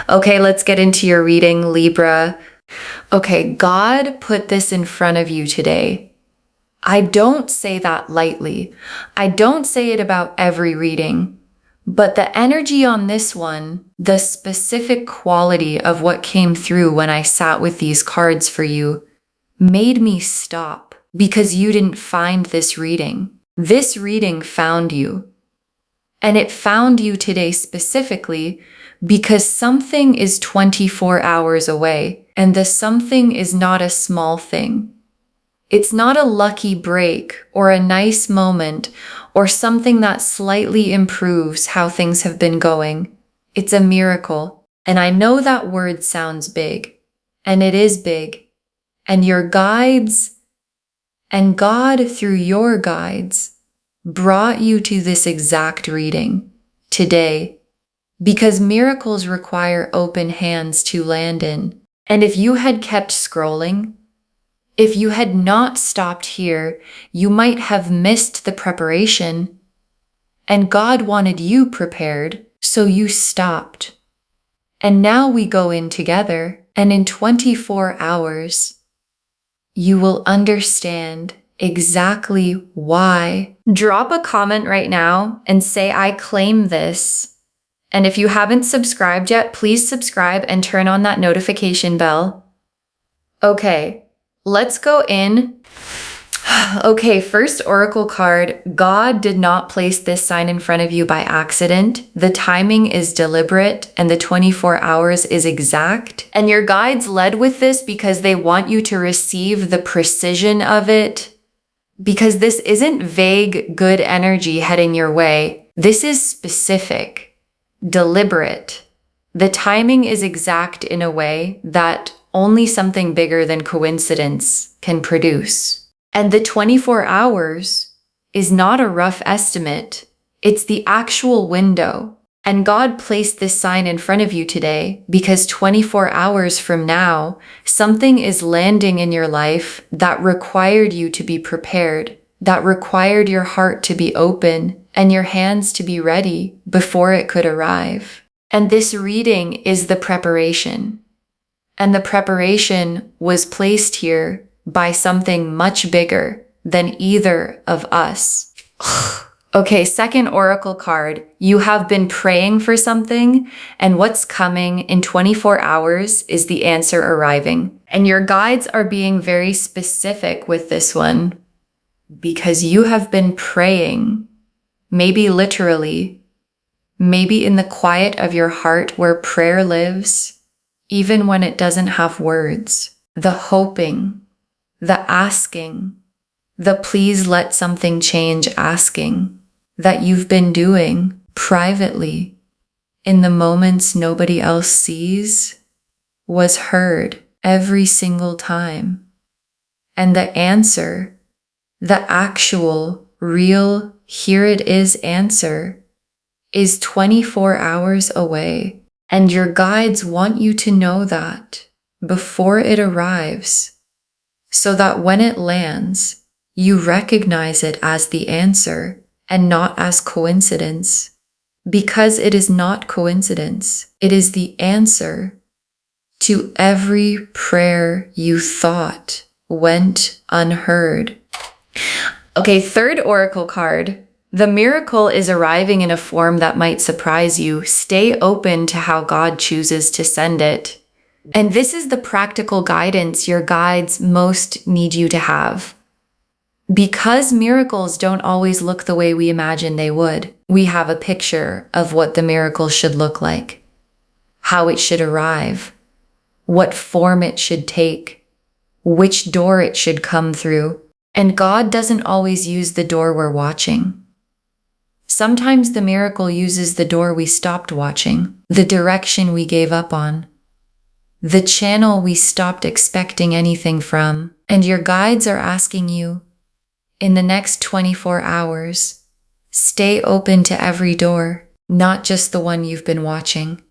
Okay, let's get into your reading, Libra. Okay, God put this in front of you today. I don't say that lightly. I don't say it about every reading, but the energy on this one, the specific quality of what came through when I sat with these cards for you, made me stop because you didn't find this reading. This reading found you. And it found you today specifically because something is 24 hours away, and the something is not a small thing. It's not a lucky break or a nice moment or something that slightly improves how things have been going. It's a miracle. And I know that word sounds big, and it is big. And your guides and God through your guides brought you to this exact reading today because miracles require open hands to land in. And if you had kept scrolling, if you had not stopped here, you might have missed the preparation. And God wanted you prepared, so you stopped. And now we go in together, and in 24 hours, you will understand exactly why. Drop a comment right now and say, I claim this. And if you haven't subscribed yet, please subscribe and turn on that notification bell. Okay, let's go in. Okay, first oracle card. God did not place this sign in front of you by accident. The timing is deliberate and the 24 hours is exact. And your guides led with this because they want you to receive the precision of it. Because this isn't vague, good energy heading your way. This is specific. Deliberate. The timing is exact in a way that only something bigger than coincidence can produce. And the 24 hours is not a rough estimate. It's the actual window. And God placed this sign in front of you today because 24 hours from now, something is landing in your life that required you to be prepared, that required your heart to be open and your hands to be ready before it could arrive. And this reading is the preparation. And the preparation was placed here by something much bigger than either of us. Okay, second oracle card. You have been praying for something, and what's coming in 24 hours is the answer arriving. And your guides are being very specific with this one because you have been praying. Maybe literally, maybe in the quiet of your heart where prayer lives, even when it doesn't have words. The hoping, the asking, the please let something change asking that you've been doing privately in the moments nobody else sees was heard every single time. And the answer, the actual, real, here it is answer is 24 hours away. And your guides want you to know that before it arrives, so that when it lands, you recognize it as the answer and not as coincidence. Because it is not coincidence. It is the answer to every prayer you thought went unheard. Okay, third oracle card. The miracle is arriving in a form that might surprise you. Stay open to how God chooses to send it. And this is the practical guidance your guides most need you to have. Because miracles don't always look the way we imagine they would, we have a picture of what the miracle should look like, how it should arrive, what form it should take, which door it should come through. And God doesn't always use the door we're watching. Sometimes the miracle uses the door we stopped watching, the direction we gave up on, the channel we stopped expecting anything from. And your guides are asking you, in the next 24 hours, stay open to every door, not just the one you've been watching.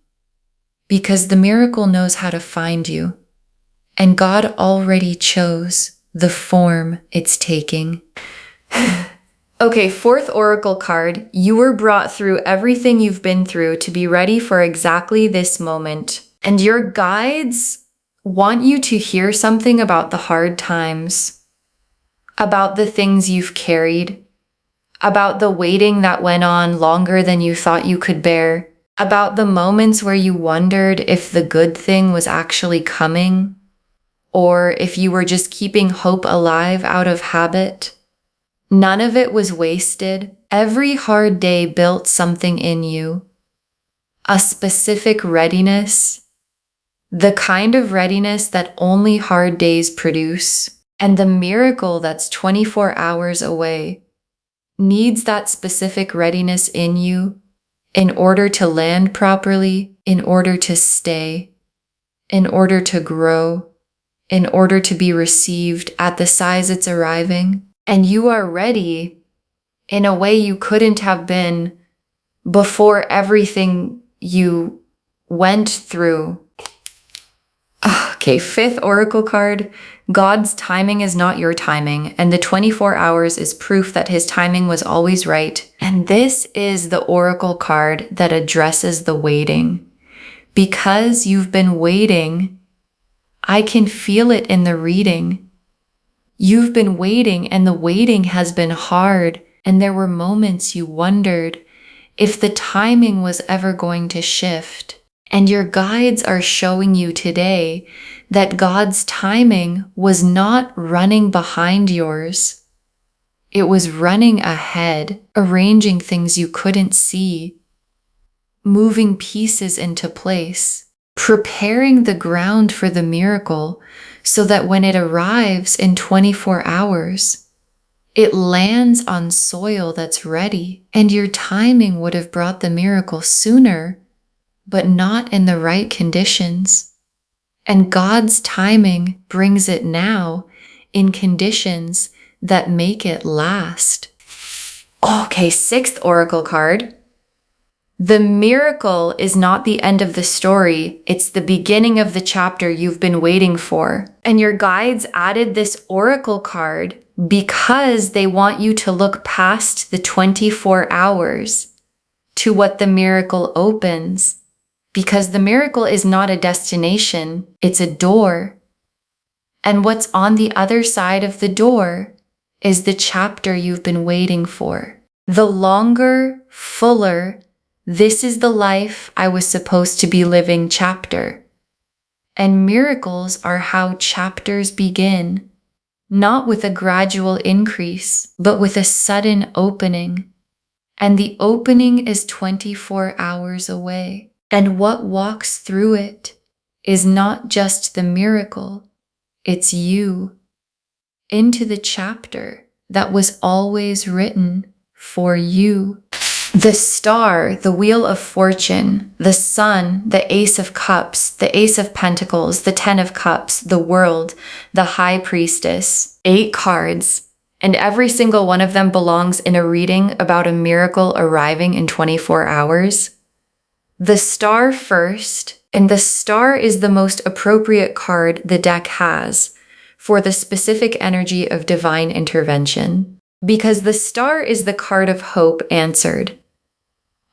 Because the miracle knows how to find you. And God already chose the form it's taking. Okay, fourth oracle card. You were brought through everything you've been through to be ready for exactly this moment. And your guides want you to hear something about the hard times, about the things you've carried, about the waiting that went on longer than you thought you could bear, about the moments where you wondered if the good thing was actually coming, or if you were just keeping hope alive out of habit. None of it was wasted. Every hard day built something in you, a specific readiness, the kind of readiness that only hard days produce, and the miracle that's 24 hours away needs that specific readiness in you in order to land properly, in order to stay, in order to grow, in order to be received at the size it's arriving. And you are ready in a way you couldn't have been before everything you went through. Okay, fifth oracle card. God's timing is not your timing, and the 24 hours is proof that his timing was always right. And this is the oracle card that addresses the waiting. Because you've been waiting, I can feel it in the reading. You've been waiting, and the waiting has been hard, and there were moments you wondered if the timing was ever going to shift. And your guides are showing you today that God's timing was not running behind yours. It was running ahead, arranging things you couldn't see, moving pieces into place, preparing the ground for the miracle so that when it arrives in 24 hours, it lands on soil that's ready. And your timing would have brought the miracle sooner, but not in the right conditions. And God's timing brings it now in conditions that make it last. Okay, sixth oracle card. The miracle is not the end of the story. It's the beginning of the chapter you've been waiting for. And your guides added this oracle card because they want you to look past the 24 hours to what the miracle opens. Because the miracle is not a destination, it's a door. And what's on the other side of the door is the chapter you've been waiting for. The longer, fuller, this is the life I was supposed to be living chapter. And miracles are how chapters begin, not with a gradual increase, but with a sudden opening. And the opening is 24 hours away. And what walks through it is not just the miracle, it's you into the chapter that was always written for you. The star, the wheel of fortune, the sun, the ace of cups, the ace of pentacles, the 10 of cups, the world, the high priestess, 8 cards, and every single one of them belongs in a reading about a miracle arriving in 24 hours. The star first, and the star is the most appropriate card the deck has for the specific energy of divine intervention, because the star is the card of hope answered,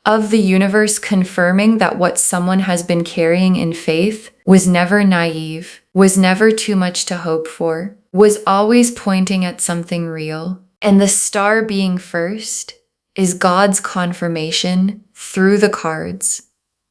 of the universe confirming that what someone has been carrying in faith was never naive, was never too much to hope for, was always pointing at something real. And the star being first is God's confirmation through the cards.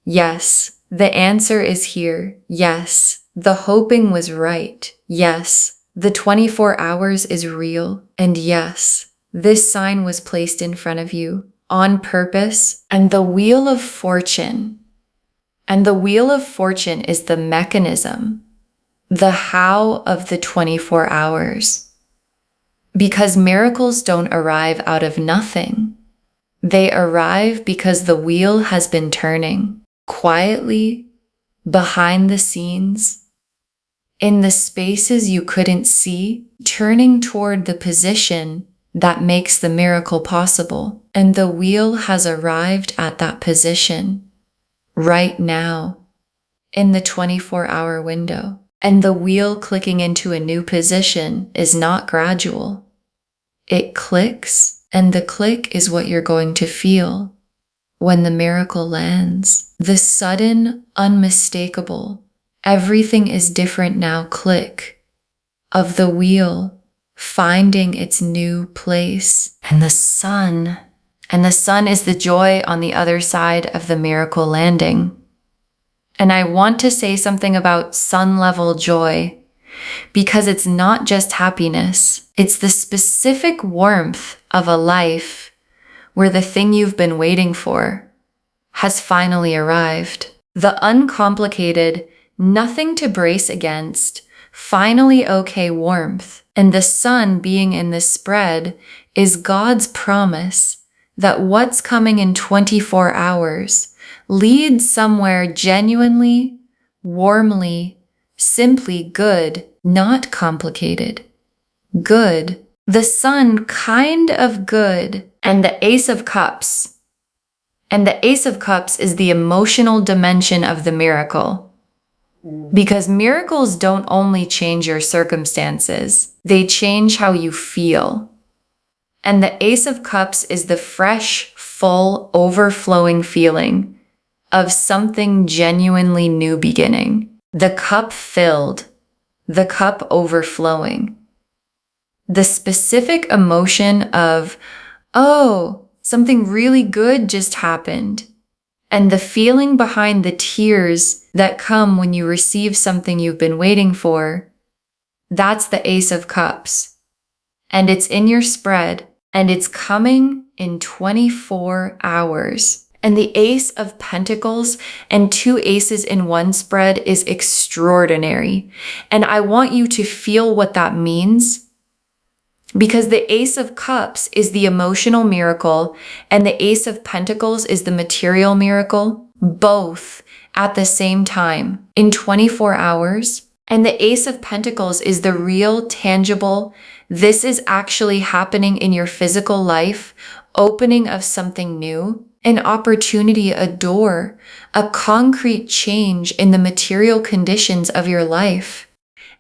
Yes, the answer is here. Yes, the hoping was right. Yes, the 24 hours is real. And yes, this sign was placed in front of you on purpose. And the wheel of fortune. And the wheel of fortune is the mechanism, the how of the 24 hours. Because miracles don't arrive out of nothing. They arrive because the wheel has been turning. Quietly, behind the scenes, in the spaces you couldn't see, turning toward the position that makes the miracle possible. And the wheel has arrived at that position right now in the 24-hour window. And the wheel clicking into a new position is not gradual. It clicks, and the click is what you're going to feel when the miracle lands. The sudden, unmistakable, everything is different now click of the wheel finding its new place. And the sun is the joy on the other side of the miracle landing. And I want to say something about sun level joy, because it's not just happiness. It's the specific warmth of a life where the thing you've been waiting for has finally arrived. The uncomplicated, nothing to brace against, finally okay warmth. And the sun being in this spread is God's promise that what's coming in 24 hours leads somewhere genuinely, warmly, simply good, not complicated. Good. The sun kind of good. And the Ace of Cups. And the Ace of Cups is the emotional dimension of the miracle. Because miracles don't only change your circumstances, they change how you feel. And the Ace of Cups is the fresh, full, overflowing feeling of something genuinely new beginning. The cup filled, the cup overflowing. The specific emotion of, oh, something really good just happened. And the feeling behind the tears that come when you receive something you've been waiting for, that's the Ace of Cups. And it's in your spread, and it's coming in 24 hours. And the Ace of Pentacles and two aces in one spread is extraordinary. And I want you to feel what that means, because the Ace of Cups is the emotional miracle and the Ace of Pentacles is the material miracle, both at the same time in 24 hours. And the Ace of Pentacles is the real, tangible, this is actually happening in your physical life, opening of something new, an opportunity, a door, a concrete change in the material conditions of your life.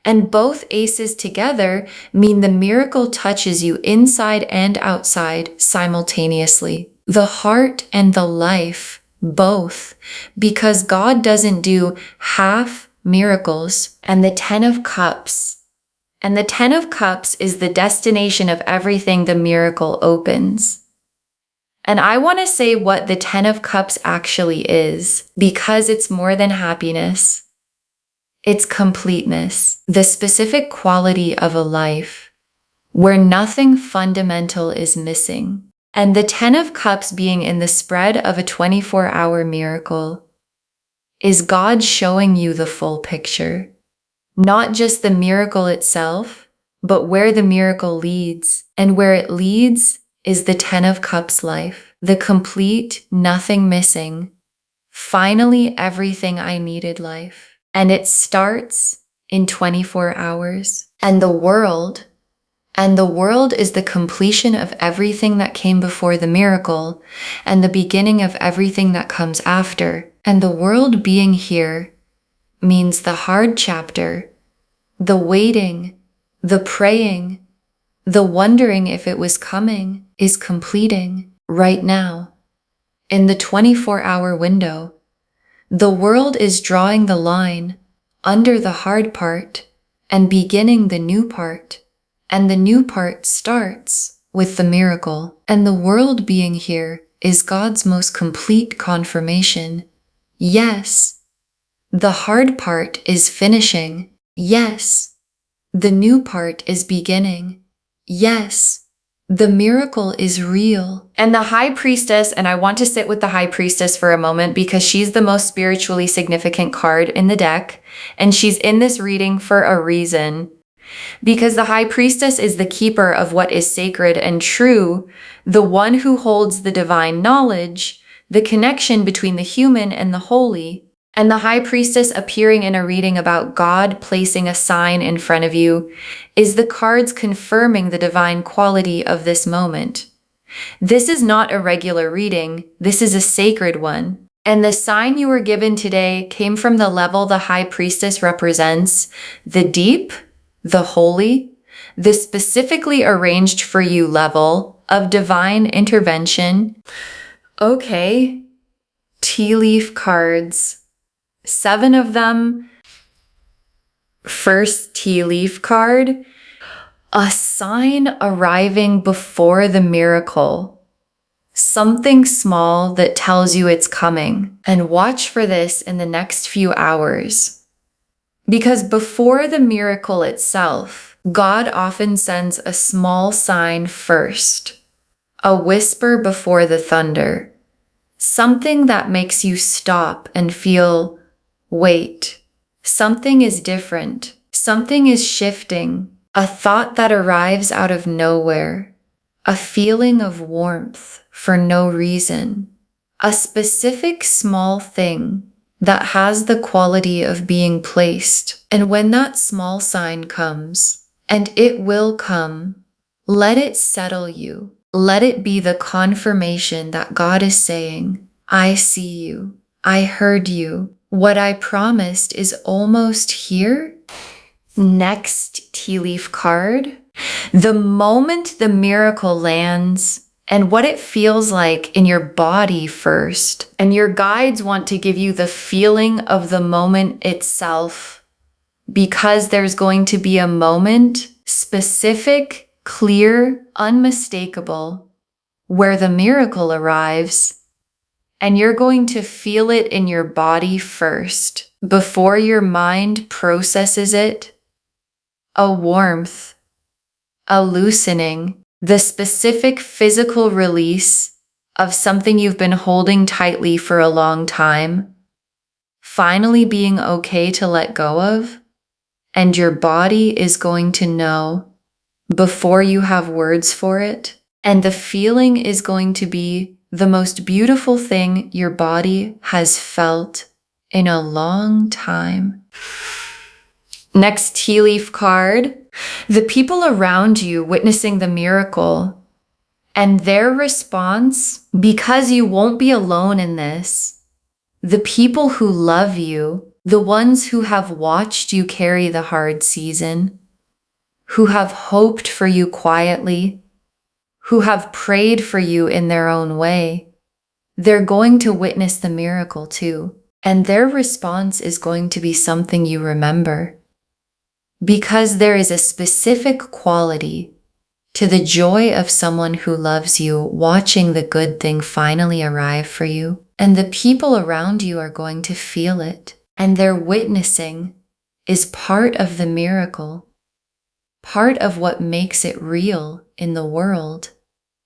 And both aces together mean the miracle touches you inside and outside simultaneously. The heart and the life, both. Because God doesn't do half miracles. And the Ten of Cups. And the Ten of Cups is the destination of everything the miracle opens. And I want to say what the Ten of Cups actually is, because it's more than happiness. It's completeness, the specific quality of a life where nothing fundamental is missing. And the Ten of Cups being in the spread of a 24-hour miracle is God showing you the full picture. Not just the miracle itself, but where the miracle leads. And where it leads is the Ten of Cups life, the complete, nothing missing, finally everything I needed life. And it starts in 24 hours. And the world is the completion of everything that came before the miracle and the beginning of everything that comes after. And the world being here means the hard chapter, the waiting, the praying, the wondering if it was coming is completing right now. In the 24-hour window, the world is drawing the line under the hard part and beginning the new part. And the new part starts with the miracle. And the world being here is God's most complete confirmation. Yes, the hard part is finishing. Yes, the new part is beginning. Yes, the miracle is real. And the High Priestess, and I want to sit with the High Priestess for a moment because she's the most spiritually significant card in the deck. And she's in this reading for a reason. Because the High Priestess is the keeper of what is sacred and true, the one who holds the divine knowledge, the connection between the human and the holy. And the High Priestess appearing in a reading about God placing a sign in front of you is the cards confirming the divine quality of this moment. This is not a regular reading, this is a sacred one. And the sign you were given today came from the level the High Priestess represents, the deep, the holy, the specifically arranged for you level of divine intervention. Okay, tea leaf cards, 7 of them. First tea leaf card, a sign arriving before the miracle. Something small that tells you it's coming. And watch for this in the next few hours. Because before the miracle itself, God often sends a small sign first. A whisper before the thunder. Something that makes you stop and feel, wait, something is different. Something is shifting. A thought that arrives out of nowhere. A feeling of warmth for no reason. A specific small thing that has the quality of being placed. And when that small sign comes, and it will come, let it settle you. Let it be the confirmation that God is saying, I see you. I heard you. What I promised is almost here. Next tea leaf card. The moment the miracle lands and what it feels like in your body first. And your guides want to give you the feeling of the moment itself because there's going to be a moment, specific, clear, unmistakable, where the miracle arrives, and you're going to feel it in your body first before your mind processes it. A warmth, a loosening, the specific physical release of something you've been holding tightly for a long time, finally being okay to let go of, and your body is going to know before you have words for it, and the feeling is going to be the most beautiful thing your body has felt in a long time. Next tea leaf card, the people around you witnessing the miracle and their response, because you won't be alone in this. The people who love you, the ones who have watched you carry the hard season, who have hoped for you quietly, who have prayed for you in their own way, they're going to witness the miracle too. And their response is going to be something you remember. Because there is a specific quality to the joy of someone who loves you watching the good thing finally arrive for you. And the people around you are going to feel it. And their witnessing is part of the miracle. Part of what makes it real in the world,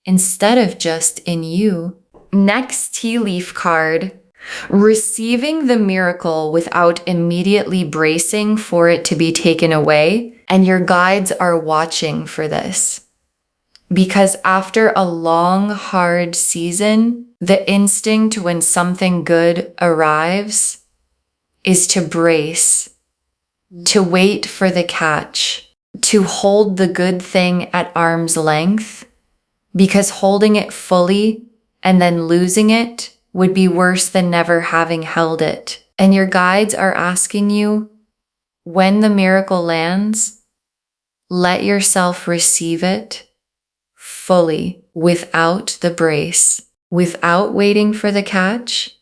instead of just in you. Next tea leaf card, receiving the miracle without immediately bracing for it to be taken away, and your guides are watching for this. Because after a long, hard season, the instinct when something good arrives is to brace, to wait for the catch, to hold the good thing at arm's length, because holding it fully and then losing it would be worse than never having held it. And your guides are asking you, when the miracle lands, let yourself receive it fully, without the brace, without waiting for the catch,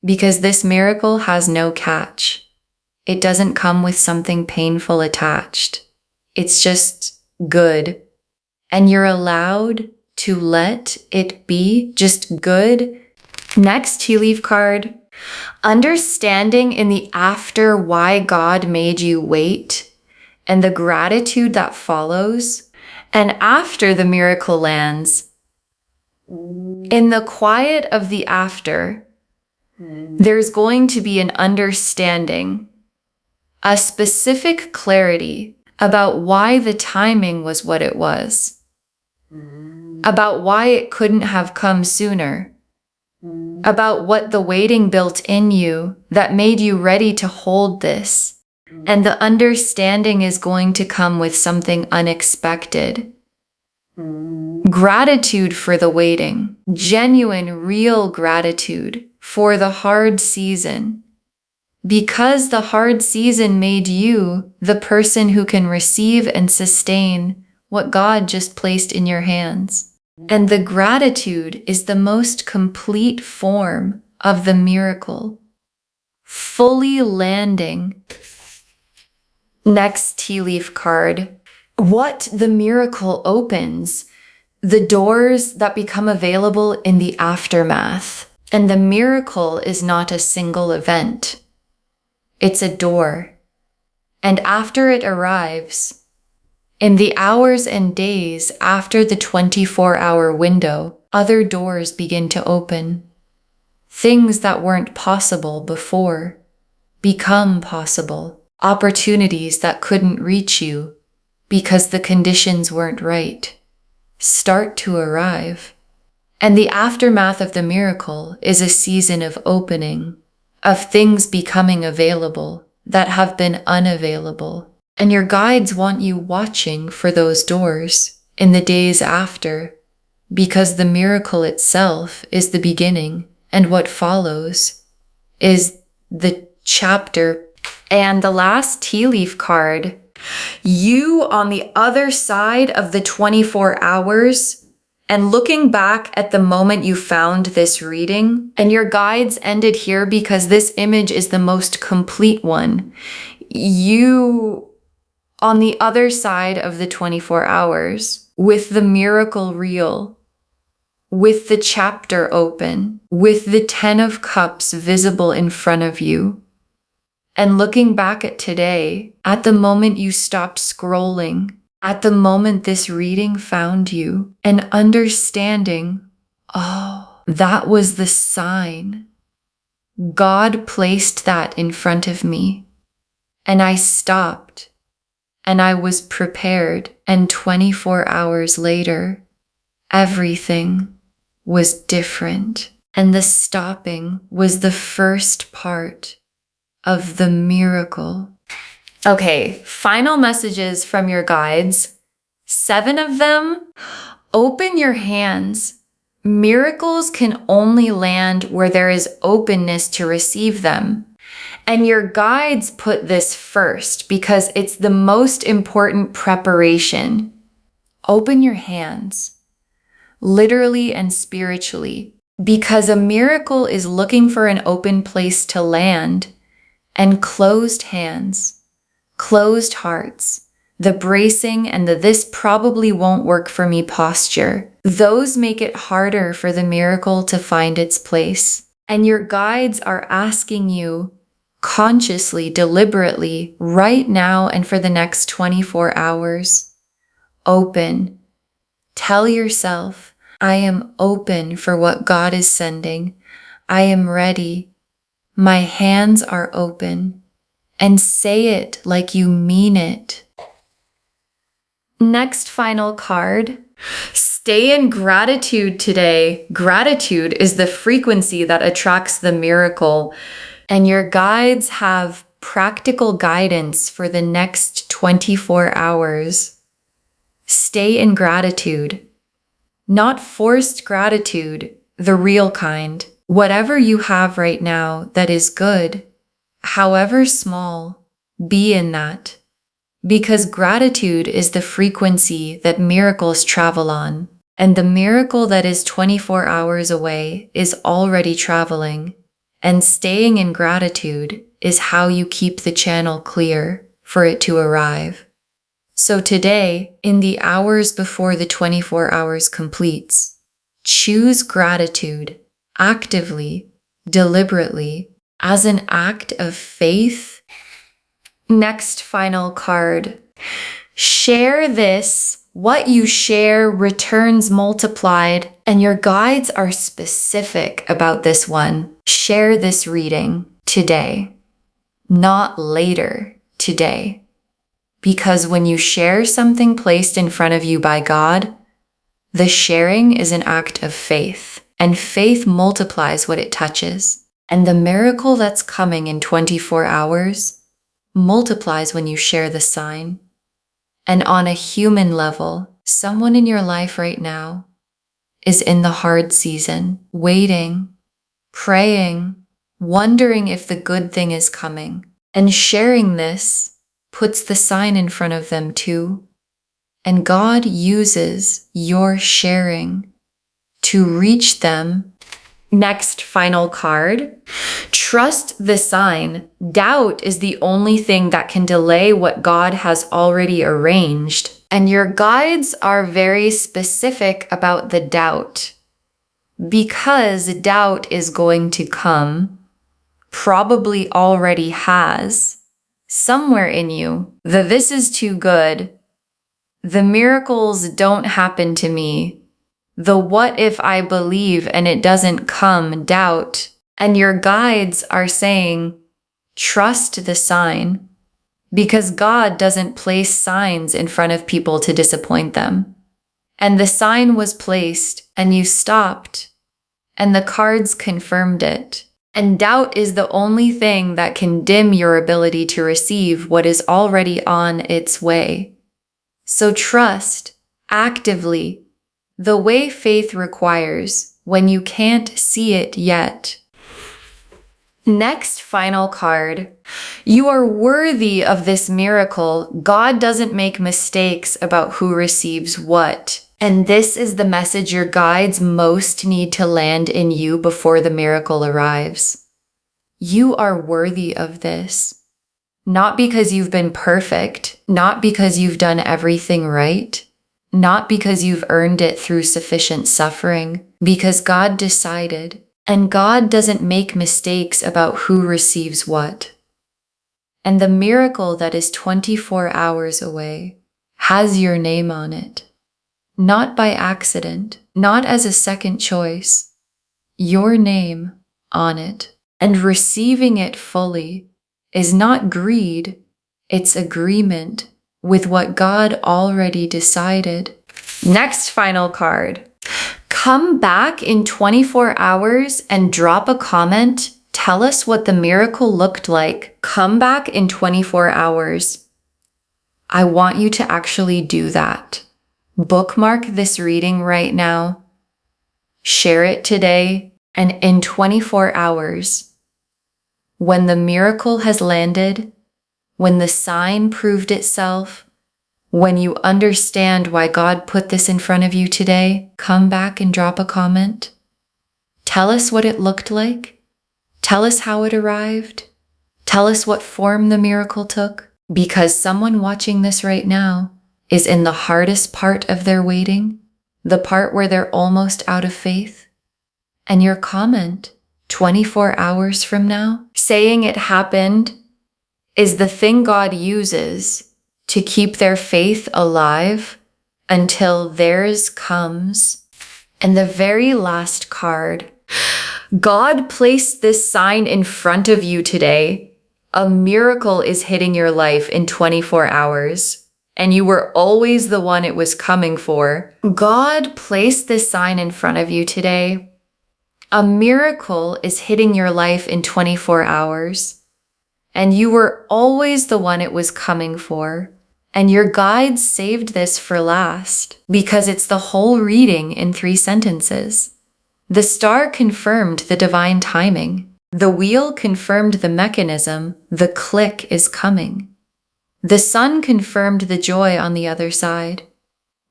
because this miracle has no catch. It doesn't come with something painful attached. It's just good. And you're allowed to let it be just good. Next tea leaf card, understanding in the after why God made you wait and the gratitude that follows. And after the miracle lands, in the quiet of the after, there's going to be an understanding, a specific clarity about why the timing was what it was, about why it couldn't have come sooner, about what the waiting built in you that made you ready to hold this. And the understanding is going to come with something unexpected. Gratitude for the waiting, genuine, real gratitude for the hard season. Because the hard season made you the person who can receive and sustain what God just placed in your hands. And the gratitude is the most complete form of the miracle, fully landing. Next tea leaf card. What the miracle opens, the doors that become available in the aftermath. And the miracle is not a single event. It's a door. And after it arrives, in the hours and days after the 24-hour window, other doors begin to open. Things that weren't possible before become possible. Opportunities that couldn't reach you because the conditions weren't right start to arrive. And the aftermath of the miracle is a season of opening, of things becoming available that have been unavailable. And your guides want you watching for those doors in the days after, because the miracle itself is the beginning, and what follows is the chapter. And the last tea leaf card, you on the other side of the 24 hours, and looking back at the moment you found this reading, and your guides ended here because this image is the most complete one. You on the other side of the 24 hours, with the miracle real, with the chapter open, with the 10 of Cups visible in front of you, and looking back at today, at the moment you stopped scrolling, at the moment this reading found you, and understanding, oh, that was the sign. God placed that in front of me, and I stopped, and I was prepared, and 24 hours later, everything was different, and the stopping was the first part of the miracle. Okay, final messages from your guides. 7 of them. Open your hands. Miracles can only land where there is openness to receive them. And your guides put this first because it's the most important preparation. Open your hands, literally and spiritually, because a miracle is looking for an open place to land. And closed hands, closed hearts, the bracing and the "this probably won't work for me" posture, those make it harder for the miracle to find its place. And your guides are asking you consciously, deliberately, right now and for the next 24 hours, open. Tell yourself, I am open for what God is sending. I am ready. My hands are open, and say it like you mean it. Next final card. Stay in gratitude today. Gratitude is the frequency that attracts the miracle, and your guides have practical guidance for the next 24 hours. Stay in gratitude. Not forced gratitude, the real kind. Whatever you have right now that is good, however small, be in that. Because gratitude is the frequency that miracles travel on. And the miracle that is 24 hours away is already traveling. And staying in gratitude is how you keep the channel clear for it to arrive. So today, in the hours before the 24 hours completes, choose gratitude. Actively, deliberately, as an act of faith. Next final card. Share this. What you share returns multiplied, and your guides are specific about this one. Share this reading today, not later, today. Because when you share something placed in front of you by God, the sharing is an act of faith. And faith multiplies what it touches. And the miracle that's coming in 24 hours multiplies when you share the sign. And on a human level, someone in your life right now is in the hard season, waiting, praying, wondering if the good thing is coming. And sharing this puts the sign in front of them too. And God uses your sharing to reach them Next, final card. Trust the sign. Doubt is the only thing that can delay what God has already arranged. And your guides are very specific about the doubt. Because doubt is going to come, probably already has, somewhere in you. The "this is too good," the "miracles don't happen to me," the "what if I believe and it doesn't come" doubt. And your guides are saying, trust the sign, because God doesn't place signs in front of people to disappoint them. And the sign was placed, and you stopped, and the cards confirmed it. And doubt is the only thing that can dim your ability to receive what is already on its way. So trust, actively, the way faith requires when you can't see it yet. Next, final card. You are worthy of this miracle. God doesn't make mistakes about who receives what. And this is the message your guides most need to land in you before the miracle arrives. You are worthy of this. Not because you've been perfect, not because you've done everything right, not because you've earned it through sufficient suffering, because God decided. And God doesn't make mistakes about who receives what. And the miracle that is 24 hours away has your name on it. Not by accident, not as a second choice. Your name on it. And receiving it fully is not greed, it's agreement with what God already decided. Next final card. Come back in 24 hours and drop a comment. Tell us what the miracle looked like. Come back in 24 hours. I want you to actually do that. Bookmark this reading right now. Share it today, and in 24 hours, when the miracle has landed, when the sign proved itself, when you understand why God put this in front of you today, come back and drop a comment. Tell us what it looked like. Tell us how it arrived. Tell us what form the miracle took. Because someone watching this right now is in the hardest part of their waiting, the part where they're almost out of faith. And your comment, 24 hours from now, saying it happened, is the thing God uses to keep their faith alive until theirs comes. And the very last card. God placed this sign in front of you today. A miracle is hitting your life in 24 hours, and you were always the one it was coming for. God placed this sign in front of you today. A miracle is hitting your life in 24 hours. And you were always the one it was coming for. And your guides saved this for last, because it's the whole reading in 3 sentences. The star confirmed the divine timing. The wheel confirmed the mechanism. The click is coming. The sun confirmed the joy on the other side.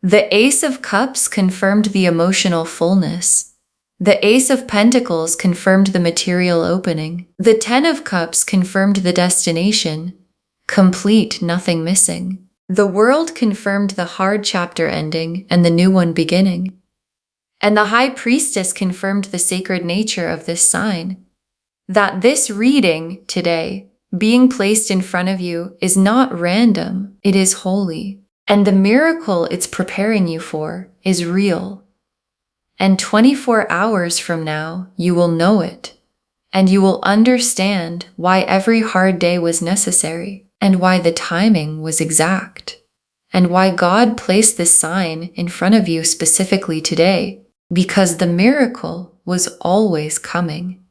The Ace of Cups confirmed the emotional fullness. The Ace of Pentacles confirmed the material opening. The 10 of Cups confirmed the destination. Complete, nothing missing. The World confirmed the hard chapter ending and the new one beginning. And the High Priestess confirmed the sacred nature of this sign. That this reading today, being placed in front of you, is not random, it is holy. And the miracle it's preparing you for is real. And 24 hours from now, you will know it. And you will understand why every hard day was necessary, and why the timing was exact, and why God placed this sign in front of you specifically today, because the miracle was always coming,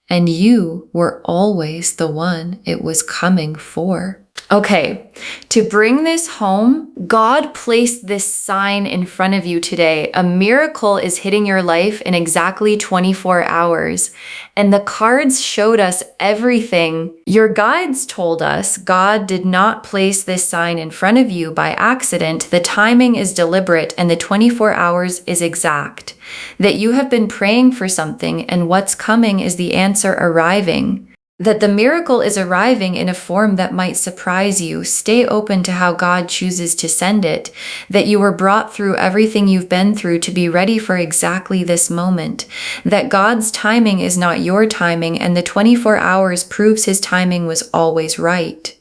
and you were always the one it was coming for. Okay, to bring this home, God placed this sign in front of you today. A miracle is hitting your life in exactly 24 hours. And the cards showed us everything. Your guides told us God did not place this sign in front of you by accident. The timing is deliberate and the 24 hours is exact. That you have been praying for something and what's coming is the answer arriving. That the miracle is arriving in a form that might surprise you. Stay open to how God chooses to send it. That you were brought through everything you've been through to be ready for exactly this moment. That God's timing is not your timing, and the 24 hours proves his timing was always right.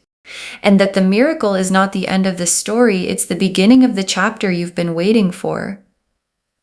And that the miracle is not the end of the story, it's the beginning of the chapter you've been waiting for.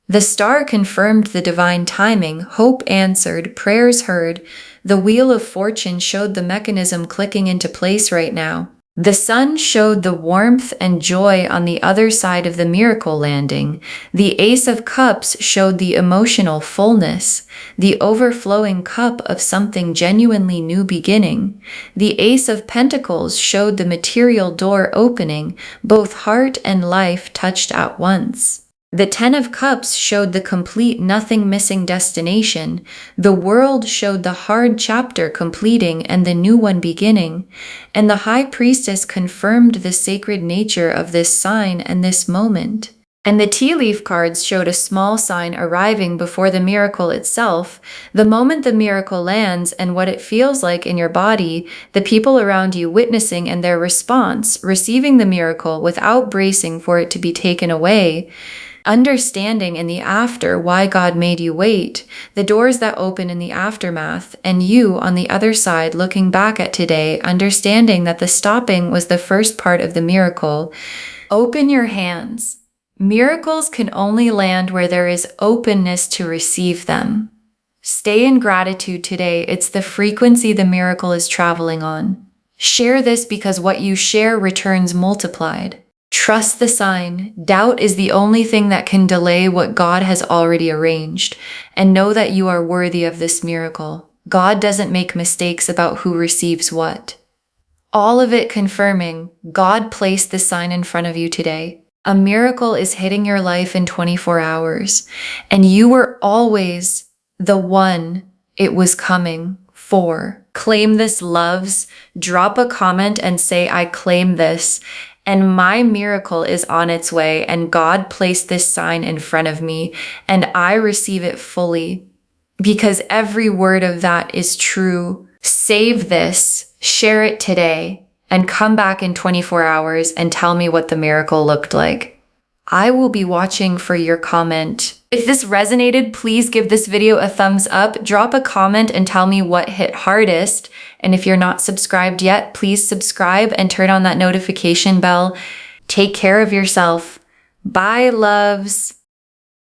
The star confirmed the divine timing, hope answered, prayers heard. The wheel of fortune showed the mechanism clicking into place right now. The sun showed the warmth and joy on the other side of the miracle landing. The Ace of Cups showed the emotional fullness, the overflowing cup of something genuinely new beginning. The Ace of Pentacles showed the material door opening, both heart and life touched at once. The Ten of Cups showed the complete nothing missing destination. The World showed the hard chapter completing and the new one beginning. And the High Priestess confirmed the sacred nature of this sign and this moment. And the tea leaf cards showed a small sign arriving before the miracle itself. The moment the miracle lands and what it feels like in your body, the people around you witnessing and their response, receiving the miracle without bracing for it to be taken away. Understanding in the after why God made you wait, the doors that open in the aftermath, and you on the other side looking back at today, understanding that the stopping was the first part of the miracle. Open your hands. Miracles can only land where there is openness to receive them. Stay in gratitude today. It's the frequency the miracle is traveling on. Share this because what you share returns multiplied. Trust the sign. Doubt is the only thing that can delay what God has already arranged. And know that you are worthy of this miracle. God doesn't make mistakes about who receives what. All of it confirming, God placed this sign in front of you today. A miracle is hitting your life in 24 hours. And you were always the one it was coming for. Claim this, loves. Drop a comment and say, I claim this. And my miracle is on its way, and God placed this sign in front of me, and I receive it fully, because every word of that is true. Save this, share it today, and come back in 24 hours and tell me what the miracle looked like. I will be watching for your comment. If this resonated, please give this video a thumbs up, drop a comment and tell me what hit hardest. And if you're not subscribed yet, please subscribe and turn on that notification bell. Take care of yourself. Bye, loves.